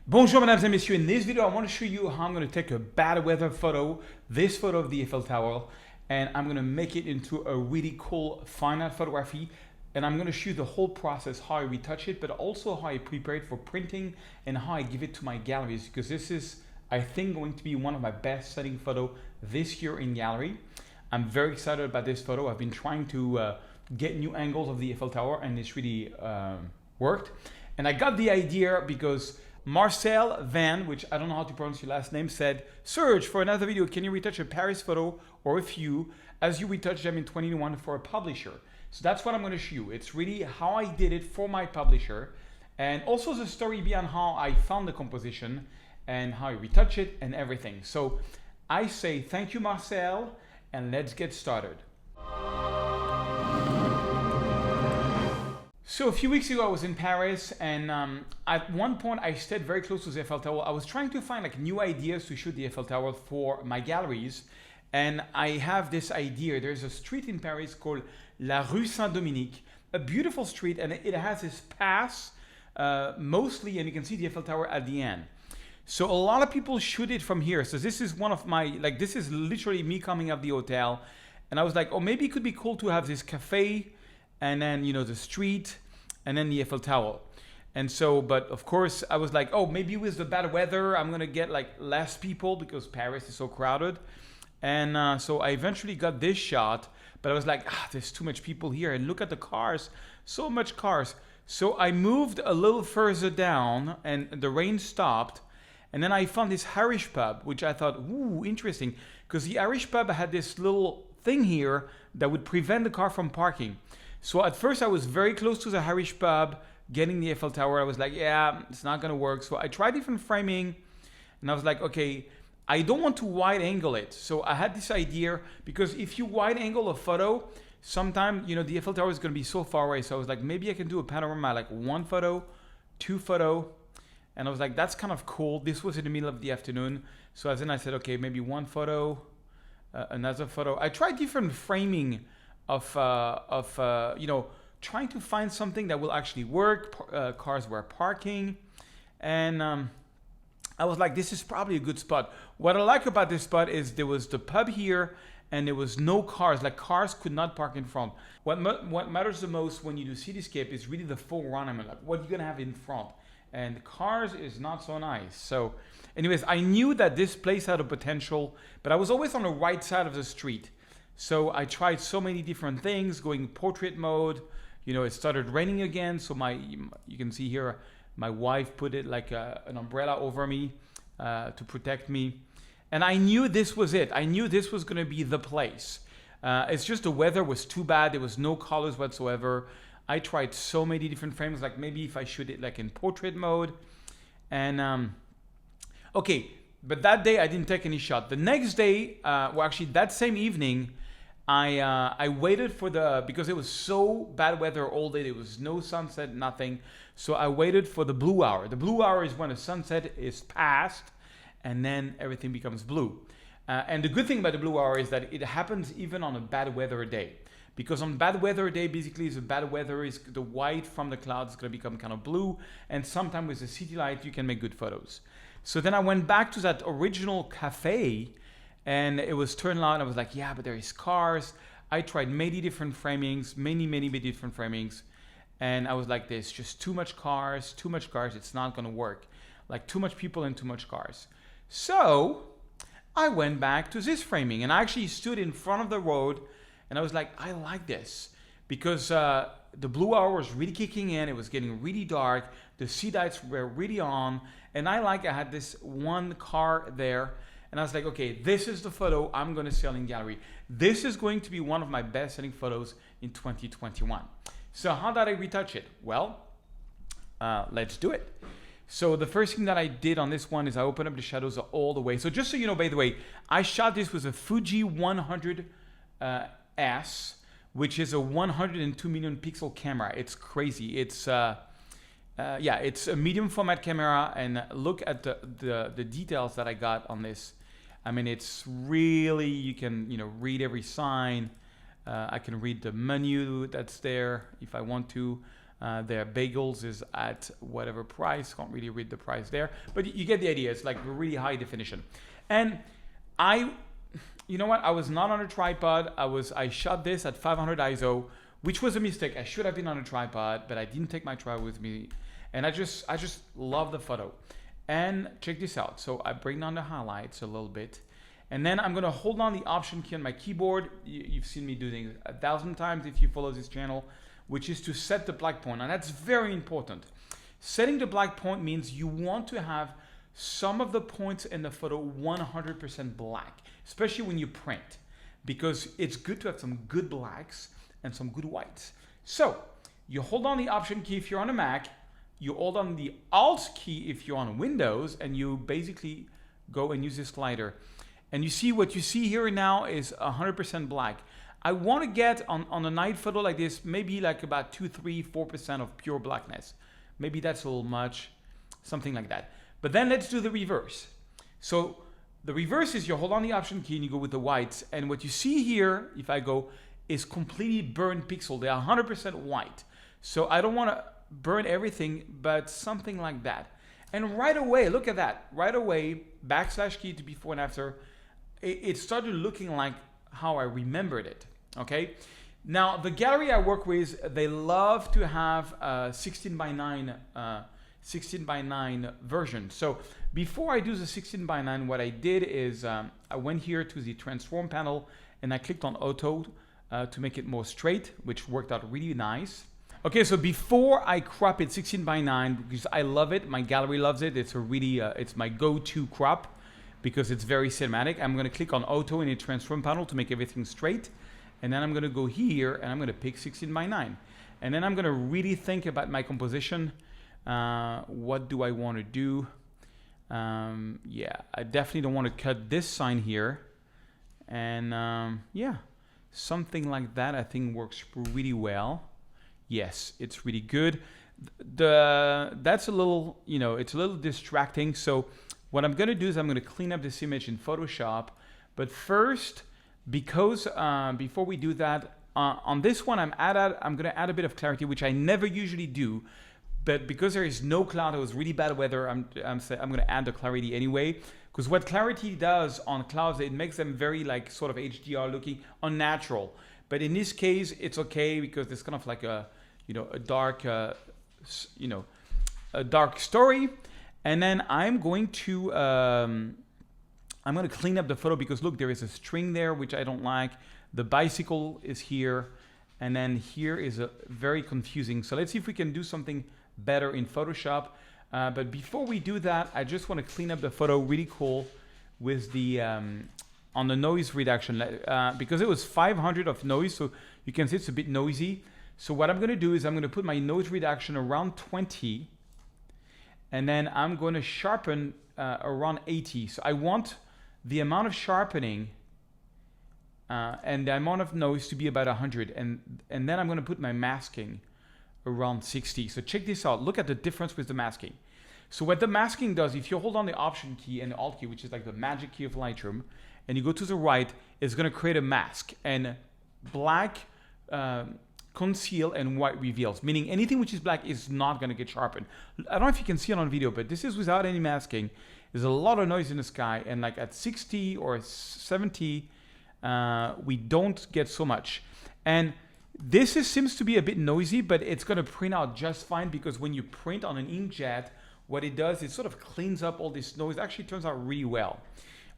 Bonjour mesdames et messieurs, in this video I want to show you how I'm going to take a bad weather photo, this photo of the Eiffel Tower, and I'm going to make it into a really cool fine art photography, and I'm going to show you the whole process, how I retouch it, but also how I prepare it for printing and how I give it to my galleries, because this is, I think, going to be one of my best selling photos this year in gallery. I'm very excited about this photo. I've been trying to get new angles of the Eiffel Tower, and it's really worked. And I got the idea because Marcel Van, which I don't know how to pronounce your last name, said, "Serge, for another video, can you retouch a Paris photo or a few as you retouch them in 2021 for a publisher?" So that's what I'm going to show you. It's really how I did it for my publisher, and also the story behind how I found the composition and how I retouch it and everything. So I say thank you, Marcel, and let's get started. So a few weeks ago I was in Paris, and at one point I stayed very close to the Eiffel Tower. I was trying to find like new ideas to shoot the Eiffel Tower for my galleries, and I have this idea. There's a street in Paris called La Rue Saint-Dominique, a beautiful street, and it has this pass mostly, and you can see the Eiffel Tower at the end. So a lot of people shoot it from here. So this is one of my, like, this is literally me coming up the hotel, and I was like, oh, maybe it could be cool to have this cafe, and then, you know, the street, and then the Eiffel Tower. And so, but of course I was like, oh, maybe with the bad weather I'm gonna get like less people because Paris is so crowded. And so I eventually got this shot, but I was like, there's too much people here, and look at the cars, so much cars. So I moved a little further down, and the rain stopped, and then I found this Irish pub, which I thought, ooh, interesting, because the Irish pub had this little thing here that would prevent the car from parking. So at first I was very close to the Irish pub, getting the Eiffel Tower. I was like, yeah, it's not gonna work. So I tried different framing, and I was like, okay, I don't want to wide angle it. So I had this idea, because if you wide angle a photo, sometimes, you know, the Eiffel Tower is gonna be so far away. So I was like, maybe I can do a panorama, like one photo, two photo. And I was like, that's kind of cool. This was in the middle of the afternoon. So then I said, okay, maybe one photo, another photo. I tried different framing of you know, trying to find something that will actually work. Cars were parking, and I was like, this is probably a good spot. What I like about this spot is there was the pub here, and there was no cars. Like, cars could not park in front. What matters the most when you do cityscape is really the foreground. Like, what you're gonna have in front, and cars is not so nice. So anyways, I knew that this place had a potential, but I was always on the right side of the street. So I tried so many different things, going portrait mode. You know, it started raining again, so you can see here, my wife put it like an umbrella over me to protect me. And I knew this was it. I knew this was gonna be the place. It's just the weather was too bad. There was no colors whatsoever. I tried so many different frames, like maybe if I shoot it like in portrait mode. And okay, but that day I didn't take any shot. The next day, well, actually that same evening, I waited for because it was so bad weather all day. There was no sunset, nothing. So I waited for the blue hour. The blue hour is when the sunset is past, and then everything becomes blue. And the good thing about the blue hour is that it happens even on a bad weather day. Because on bad weather day, basically the bad weather is the white from the clouds is going to become kind of blue. And sometimes with the city light, you can make good photos. So then I went back to that original cafe, and it was turned on. I was like, yeah, but there is cars. I tried many different framings, many different framings. And I was like, there's just too much cars. It's not gonna work. Like, too much people and too much cars. So I went back to this framing, and I actually stood in front of the road, and I was like, I like this, because the blue hour was really kicking in. It was getting really dark. The sea lights were really on. And I had this one car there. And I was like, okay, this is the photo I'm going to sell in gallery. This is going to be one of my best selling photos in 2021. So how did I retouch it? Well, let's do it. So the first thing that I did on this one is I opened up the shadows all the way. So just so you know, by the way, I shot this with a Fuji 100 S, which is a 102 million pixel camera. It's crazy. It's yeah, it's a medium format camera, and look at the details that I got on this. I mean, it's really, you can, you know, read every sign. I can read the menu that's there if I want to. Their bagels is at whatever price. Can't really read the price there, but you get the idea. It's like really high definition. And you know what? I was not on a tripod. I shot this at 500 ISO, which was a mistake. I should have been on a tripod, but I didn't take my tripod with me. And I just love the photo. And check this out. So I bring down the highlights a little bit. And then I'm going to hold on the Option key on my keyboard. You've seen me do things 1,000 times if you follow this channel, which is to set the black point. And that's very important. Setting the black point means you want to have some of the points in the photo 100% black, especially when you print, because it's good to have some good blacks and some good whites. So you hold on the Option key if you're on a Mac, you hold on the Alt key if you're on Windows, and you basically go and use this slider. And you see what you see here now is 100% black. I want to get on a night photo like this, maybe like about 2, 3, 4% of pure blackness. Maybe that's a little much, something like that. But then let's do the reverse. So the reverse is you hold on the Option key and you go with the whites. And what you see here, if I go, is completely burned pixel. They are 100% white. So I don't want to burn everything, but something like that. And right away, look at that. Right away, backslash key to before and after, it started looking like how I remembered it, okay? Now, the gallery I work with, they love to have a 16:9 version. So before I do the 16:9, what I did is I went here to the transform panel and I clicked on auto to make it more straight, which worked out really nice. Okay, so before I crop it 16:9, because I love it, my gallery loves it, it's a really, it's my go-to crop because it's very cinematic. I'm gonna click on auto in the transform panel to make everything straight. And then I'm gonna go here and I'm gonna pick 16:9. And then I'm gonna really think about my composition. What do I wanna do? Yeah, I definitely don't wanna cut this sign here. And yeah, something like that I think works really well. Yes, it's really good. That's a little, you know, it's a little distracting. So what I'm gonna do is I'm gonna clean up this image in Photoshop. But first, because before we do that, on this one, I'm gonna add a bit of clarity, which I never usually do. But because there is no cloud, it was really bad weather, I'm gonna add the clarity anyway. Because what clarity does on clouds, it makes them very like sort of HDR looking, unnatural. But in this case, it's okay because it's kind of like a, you know, a dark, you know, a dark story. And then I'm going to clean up the photo because look, there is a string there, which I don't like. The bicycle is here. And then here is a very confusing. So let's see if we can do something better in Photoshop. But before we do that, I just want to clean up the photo really cool with the, on the noise reduction, because it was 500 of noise. So you can see it's a bit noisy. So what I'm going to do is I'm going to put my noise reduction around 20. And then I'm going to sharpen around 80. So I want the amount of sharpening and the amount of noise to be about 100. And then I'm going to put my masking around 60. So check this out. Look at the difference with the masking. So what the masking does, if you hold on the Option key and the Alt key, which is like the magic key of Lightroom, and you go to the right, it's going to create a mask. And black conceal and white reveals, meaning anything which is black is not going to get sharpened. I don't know if you can see it on video, but this is without any masking. There's a lot of noise in the sky, and like at 60 or 70, we don't get so much. And this seems to be a bit noisy, but it's going to print out just fine because when you print on an inkjet, what it does is sort of cleans up all this noise. Actually, it turns out really well.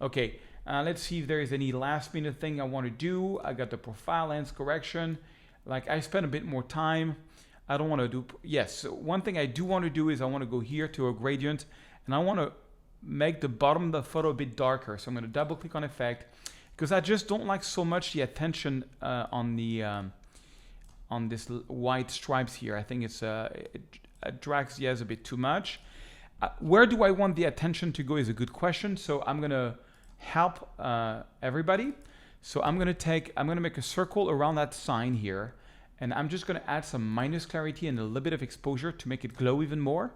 Okay, let's see if there is any last minute thing I want to do. I got the profile lens correction. Like I spent a bit more time. I don't want to do, yes. So one thing I do want to do is I want to go here to a gradient and I want to make the bottom of the photo a bit darker. So I'm going to double click on effect because I just don't like so much the attention on this white stripes here. I think it's it drags the eyes a bit too much. Where do I want the attention to go is a good question. So I'm going to help everybody. So I'm going to make a circle around that sign here. And I'm just going to add some minus clarity and a little bit of exposure to make it glow even more.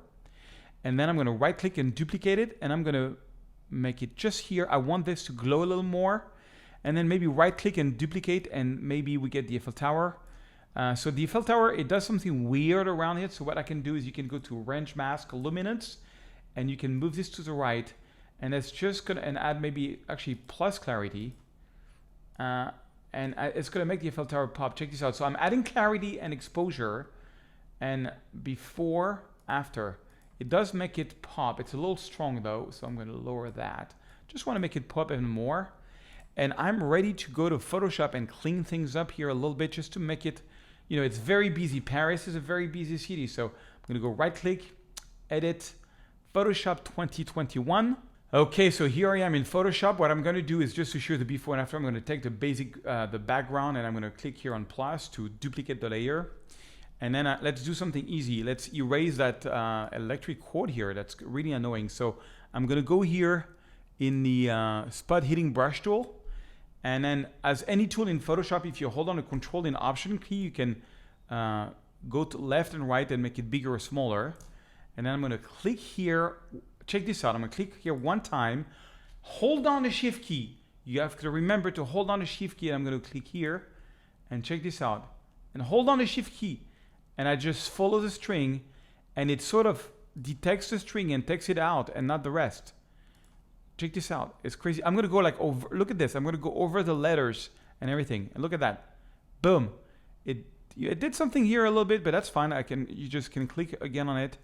And then I'm going to right click and duplicate it. And I'm going to make it just here. I want this to glow a little more. And then maybe right click and duplicate and maybe we get the Eiffel Tower. So the Eiffel Tower, it does something weird around it. So what I can do is you can go to Range Mask Luminance, and you can move this to the right, and it's just gonna add maybe actually plus clarity, it's gonna make the Eiffel Tower pop. Check this out. So I'm adding clarity and exposure, and before, after. It does make it pop. It's a little strong though, so I'm gonna lower that. Just wanna make it pop even more. And I'm ready to go to Photoshop and clean things up here a little bit just to make it, you know, it's very busy. Paris is a very busy city. So I'm gonna go right click, edit, Photoshop 2021. Okay, so here I am in Photoshop. What I'm gonna do is just to show the before and after, I'm gonna take the basic, the background, and I'm gonna click here on plus to duplicate the layer. And then let's do something easy. Let's erase that electric cord here. That's really annoying. So I'm gonna go here in the spot heating brush tool. And then as any tool in Photoshop, if you hold on the Control and Option key, you can go to left and right and make it bigger or smaller. And then I'm gonna click here. Check this out. I'm gonna click here one time, hold down the Shift key. You have to remember to hold down the Shift key, and I'm gonna click here and check this out. And hold on the Shift key. And I just follow the string, and it sort of detects the string and takes it out and not the rest. Check this out. It's crazy. I'm going to go like over, look at this. I'm going to go over the letters and everything. And look at that. Boom. It did something here a little bit, but that's fine. You just can click again on it.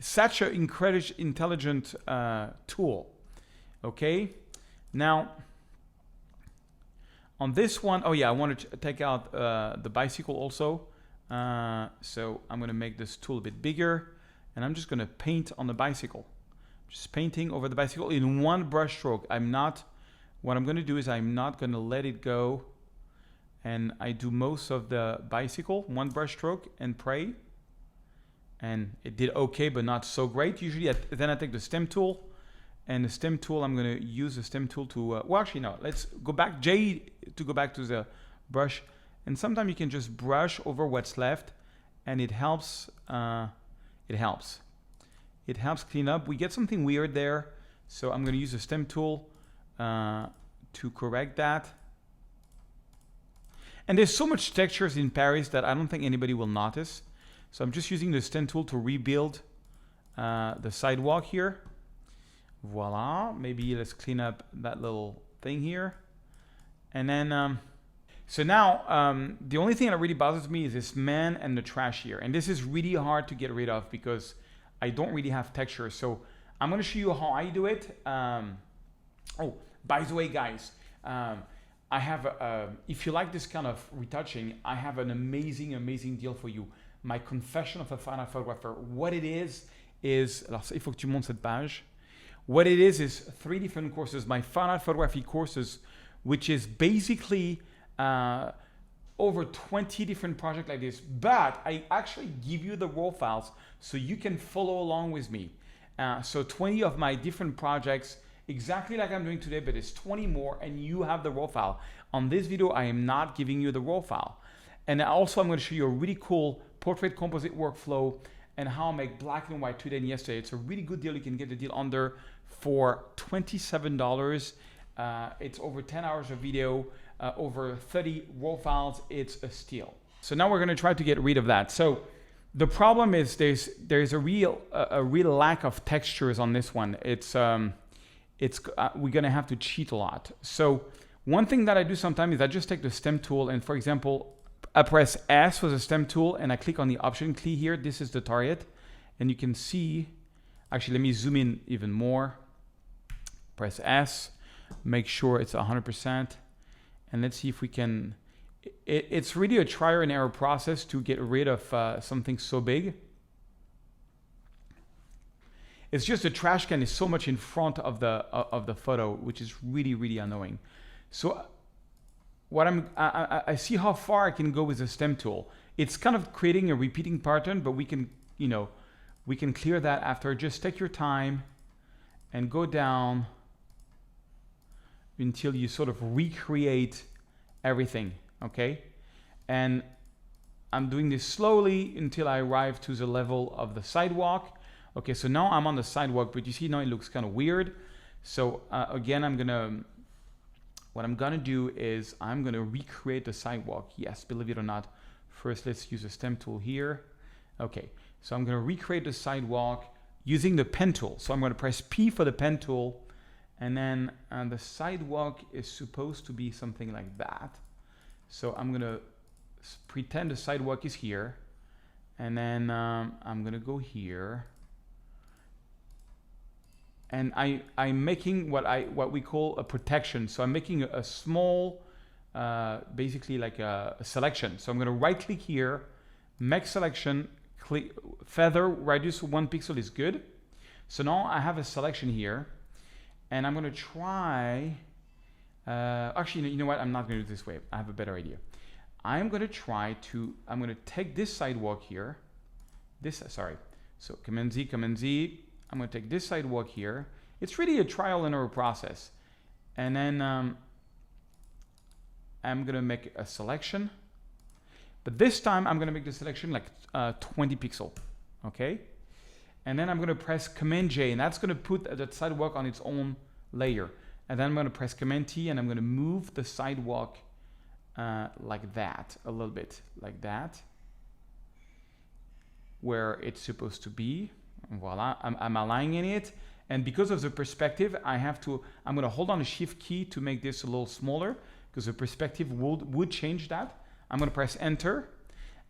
It's such an incredibly intelligent tool. Okay. Now, on this one, oh yeah, I wanted to take out the bicycle also. So I'm going to make this tool a bit bigger, and I'm just going to paint on the bicycle. Just painting over the bicycle in one brush stroke. What I'm going to do is I'm not going to let it go, and I do most of the bicycle, one brush stroke, and pray. And it did okay, but not so great. Usually then I take the stem tool, and the stem tool, I'm going to use the stem tool to, well actually no, let's go back, J to go back to the brush. And sometimes you can just brush over what's left, and it helps. It helps clean up. We get something weird there, so I'm going to use the stem tool to correct that. And there's so much textures in Paris that I don't think anybody will notice. So I'm just using the stem tool to rebuild the sidewalk here. Voila. Maybe let's clean up that little thing here, and then. So now, the only thing that really bothers me is this man and the trash here. And this is really hard to get rid of because I don't really have texture. So I'm going to show you how I do it. Oh, by the way, guys, I have, if you like this kind of retouching, I have an amazing, amazing deal for you. My Confession of a Fine Art Photographer. What it is, alors il faut que tu montes cette page. What it is 3 different courses. My Fine Art Photography courses, which is basically over 20 different projects like this, but I actually give you the raw files so you can follow along with me. So 20 of my different projects, exactly like I'm doing today, but it's 20 more, and you have the raw file. On this video, I am not giving you the raw file. And also I'm going to show you a really cool portrait composite workflow and how I make black and white today and yesterday. It's a really good deal. You can get the deal under for $27. It's over 10 hours of video. Over 30 raw files. It's a steal. So now we're going to try to get rid of that. So the problem is there's a real lack of textures on this one. We're going to have to cheat a lot. So one thing that I do sometimes is I just take the stem tool, and for example, I press S for the stem tool, and I click on the option key here. This is the target, and you can see. Actually, let me zoom in even more. Press S. Make sure it's 100%. And let's see if we can, it's really a trial and error process to get rid of something so big. It's just the trash can is so much in front of the photo, which is really, really annoying. So I see how far I can go with the stem tool. It's kind of creating a repeating pattern, but we can, we can clear that after. Just take your time and go down until you sort of recreate everything, okay? And I'm doing this slowly until I arrive to the level of the sidewalk. Okay, so now I'm on the sidewalk, but you see now it looks kind of weird. So again, what I'm gonna do is I'm gonna recreate the sidewalk. Yes, believe it or not, First, let's use a stem tool here. Okay, so I'm going to recreate the sidewalk using the pen tool. So I'm going to press P for the pen tool, and then the sidewalk is supposed to be something like that. So I'm going to pretend the sidewalk is here, and then I'm going to go here. And I'm making what we call a protection. So I'm making a small, basically like a selection. So I'm going to right click here, make selection, click feather radius 1 pixel is good. So now I have a selection here, and I'm going to try. Actually, you know what? I'm not going to do it this way. I have a better idea. I'm going to take this sidewalk here. So Command Z, Command Z. I'm going to take this sidewalk here. It's really a trial and error process. And then I'm going to make a selection. But this time I'm going to make the selection like 20 pixel. Okay? And then I'm going to press Command J, and that's going to put that sidewalk on its own layer. And then I'm going to press Command T, and I'm going to move the sidewalk like that, a little bit like that, where it's supposed to be. Voila, I'm aligning it, and because of the perspective, I'm going to hold on the Shift key to make this a little smaller, because the perspective would change that. I'm going to press Enter,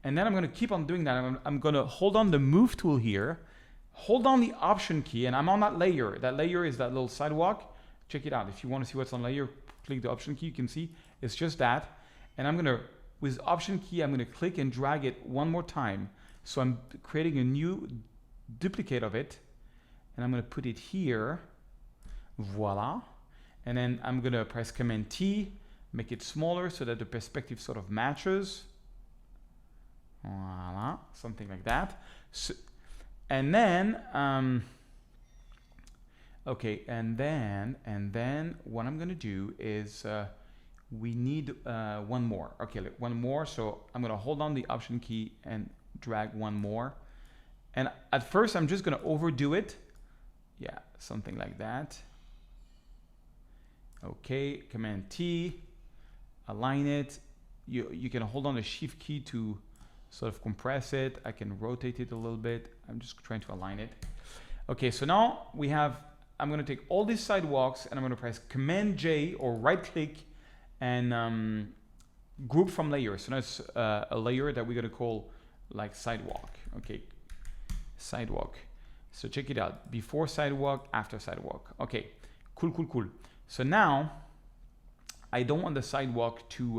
and then I'm going to keep on doing that. I'm going to hold on the Move tool here, hold on the Option key, and I'm on that layer. That layer is that little sidewalk. Check it out. If you want to see what's on layer, click the Option key. You can see it's just that, and I'm going to, with Option key, I'm going to click and drag it one more time. So I'm creating a new duplicate of it, and I'm going to put it here. Voila. And then I'm going to press Command T, make it smaller so that the perspective sort of matches. Voila, something like that. So, and then okay, and then what I'm going to do is we need one more. Okay, one more. So I'm going to hold on the Option key and drag one more. And at first, I'm just going to overdo it. Yeah, something like that. Okay, Command T, align it. You can hold on the Shift key to sort of compress it. I can rotate it a little bit. I'm just trying to align it. Okay, so now I'm going to take all these sidewalks, and I'm going to press Command J or right click and group from layers. So that's a layer that we're going to call like sidewalk. Okay. Sidewalk. So check it out. Before sidewalk, after sidewalk. Okay, cool. So now I don't want the sidewalk to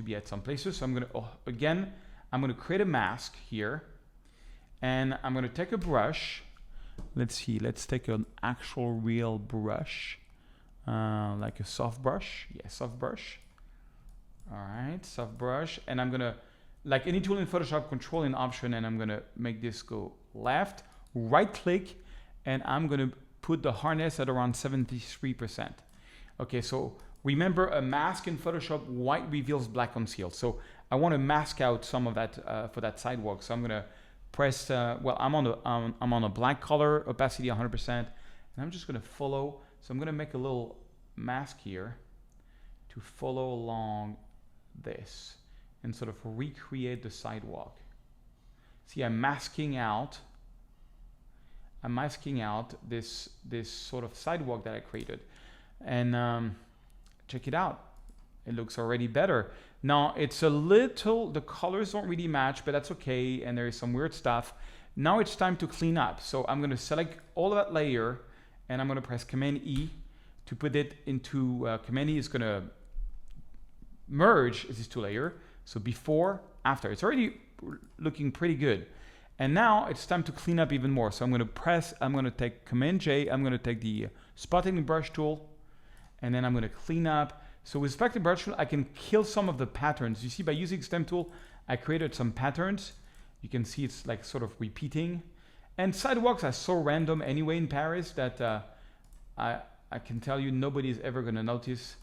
be at some places. So I'm gonna create a mask here, and I'm gonna take a brush. Let's see. Let's take an actual real brush, like a soft brush. Yeah, soft brush. All right, soft brush, and I'm gonna, like any tool in Photoshop, Control and Option, and I'm going to make this go left, right click, and I'm going to put the hardness at around 73%. Okay, so remember, a mask in Photoshop, white reveals, black conceals. So I want to mask out some of that for that sidewalk. So I'm going to press, I'm on a black color, opacity 100%, and I'm just going to follow. So I'm going to make a little mask here to follow along this and sort of recreate the sidewalk. See, I'm masking out this sort of sidewalk that I created, and check it out. It looks already better. Now it's a little, the colors don't really match, but that's okay, and there is some weird stuff. Now it's time to clean up. So I'm going to select all of that layer, and I'm going to press Command E to put it into Command E is going to merge these two layers. So before, after, it's already looking pretty good. And now it's time to clean up even more. So I'm going to take Command J, I'm going to take the spotting brush tool, and then I'm going to clean up. So with spotting brush tool, I can kill some of the patterns. You see, by using stem tool, I created some patterns. You can see it's like sort of repeating. And sidewalks are so random anyway in Paris that I can tell you nobody's ever going to notice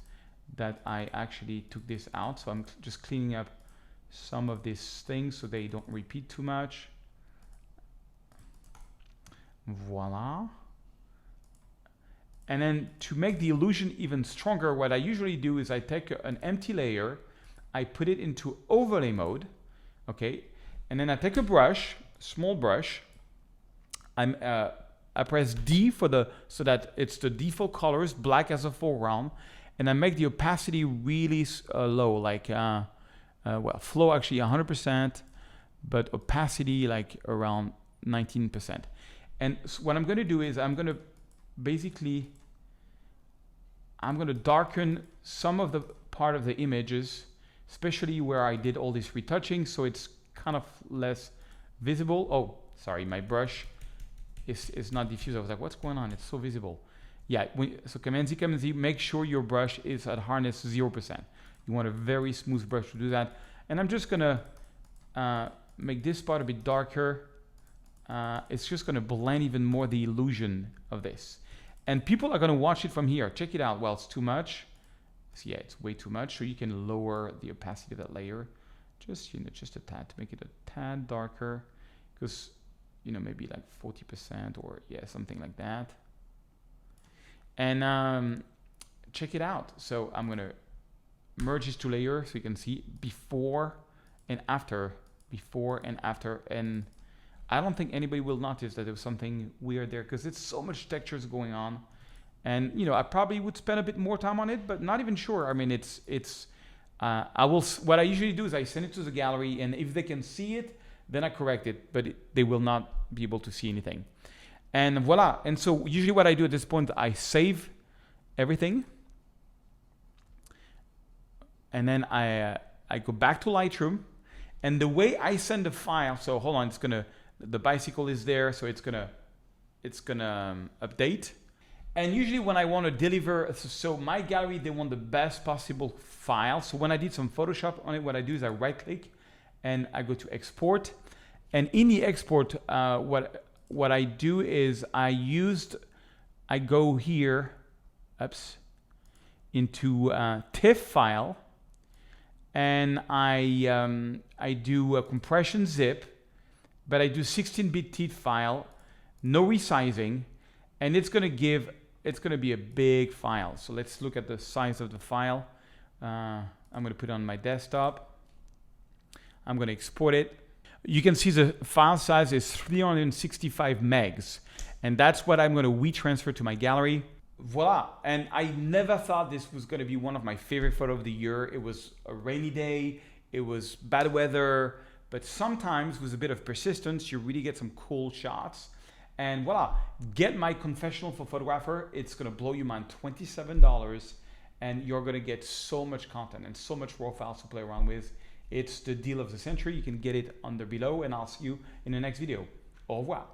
that I actually took this out. So I'm just cleaning up some of these things so they don't repeat too much. Voila. And then to make the illusion even stronger, what I usually do is I take an empty layer, I put it into overlay mode, okay? And then I take a brush, small brush, I press D so that it's the default colors, black as a foreground, and I make the opacity really low, like, well, flow actually 100%, but opacity like around 19%. And so what I'm gonna do is I'm gonna darken some of the part of the images, especially where I did all this retouching, so it's kind of less visible. Oh, sorry, my brush is not diffused. I was like, what's going on? It's so visible. Yeah, so Command Z, make sure your brush is at hardness 0%. You want a very smooth brush to do that. And I'm just gonna make this part a bit darker. It's just gonna blend even more the illusion of this. And people are gonna watch it from here. Check it out. Well, it's too much. So yeah, it's way too much. So you can lower the opacity of that layer. Just a tad to make it a tad darker. Because, maybe like 40% or yeah, something like that. And check it out. So I'm gonna merge these two layers so you can see before and after, and I don't think anybody will notice that there was something weird there because it's so much textures going on. And I probably would spend a bit more time on it, but not even sure. I mean, what I usually do is I send it to the gallery, and if they can see it, then I correct it, but they will not be able to see anything. And voila. And so usually what I do at this point, I save everything. And then I go back to Lightroom. And the way I send the file, so hold on, the bicycle is there, so it's gonna update. And usually when I want to deliver, so my gallery, they want the best possible file. So when I did some Photoshop on it, what I do is I right click and I go to export. And in the export, what I do is I go here, into TIFF file, and I do a compression zip, but I do 16-bit TIFF file, no resizing, and it's gonna be a big file. So let's look at the size of the file. I'm gonna put it on my desktop. I'm gonna export it. You can see the file size is 365 megs, and that's what I'm gonna WeTransfer to my gallery. Voila, and I never thought this was gonna be one of my favorite photos of the year. It was a rainy day, it was bad weather, but sometimes with a bit of persistence, you really get some cool shots. And voila, get my confessional for photographer. It's gonna blow your mind, $27, and you're gonna get so much content and so much raw files to play around with. It's the deal of the century. You can get it under below, and I'll see you in the next video. Au revoir.